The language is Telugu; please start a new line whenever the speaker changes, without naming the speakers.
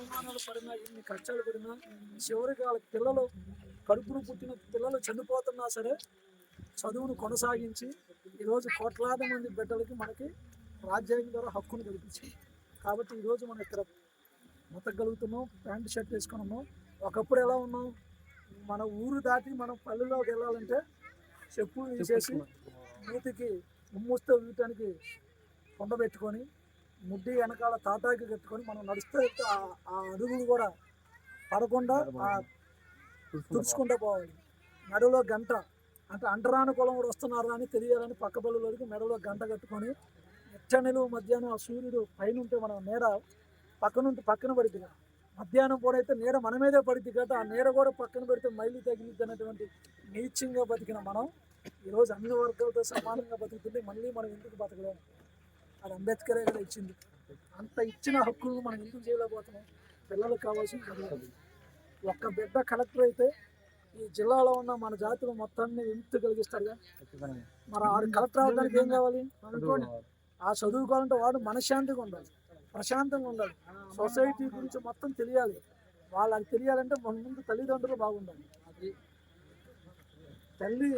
అవమానాలు పడినా ఎన్ని కష్టాలు పడినా చివరికి వాళ్ళ పిల్లలు కడుపును పుట్టిన పిల్లలు చనిపోతున్నా సరే చదువును కొనసాగించి ఈరోజు కోట్లాది మంది బిడ్డలకి మనకి రాజ్యాంగం ద్వారా హక్కును కల్పించింది. కాబట్టి ఈరోజు మనం ఇక్కడ బతకగలుగుతున్నాం, ప్యాంటు షర్ట్ వేసుకుని ఉన్నాం. ఒకప్పుడు ఎలా ఉన్నాం, మన ఊరు దాటి మనం పల్లెల్లోకి వెళ్ళాలంటే చెప్పులు తీసేసి మూతికి ఉమ్ముస్తూ వీటానికి కొండ పెట్టుకొని ముడ్డి వెనకాల తాటాకి కట్టుకొని మనం నడుస్తూ ఆ అడుగులు కూడా పడకుండా తుడుచుకుంటూ పోవాలి. మెడలో గంట అంటే అంటరాని కులం కూడా వస్తున్నారు అని తెలియాలని పక్క బళ్ళలోకి మెడలో గంట కట్టుకొని నిలువు మధ్యాహ్నం ఆ సూర్యుడు పైన ఉంటే మనం నీడ పక్కన పడిద్ది కదా, మధ్యాహ్నం పూట అయితే నీడ మన మీదే పడిద్ది కదా, ఆ నీడ కూడా పక్కన పెడితే మైలు తగిలిద్ది అనేటువంటి నీచంగా బతికిన మనం ఈరోజు అన్ని వర్గాలతో సమానంగా బతుకుతుంది. మళ్ళీ మనం ఎందుకు బతకలేము? అది అంబేద్కరే కదా ఇచ్చింది. అంత ఇచ్చిన హక్కులను మనం ఎందుకు చేయలేకపోతున్నాం? పిల్లలకు కావాల్సింది ఒక్క బిడ్డ కలెక్టర్ అయితే ఈ జిల్లాలో ఉన్న మన జాతులు మొత్తాన్ని విముక్తి కలిగిస్తారుగా. మరి ఆడు కలెక్టర్ అవడానికి ఏం కావాలి? ఆ చదువుకోవాలంటే వాడు మనశ్శాంతిగా ఉండాలి, ప్రశాంతంగా ఉండాలి, సొసైటీ గురించి మొత్తం తెలియాలి. వాళ్ళకి తెలియాలంటే మన ముందు తల్లిదండ్రులు బాగుండాలి. తల్లి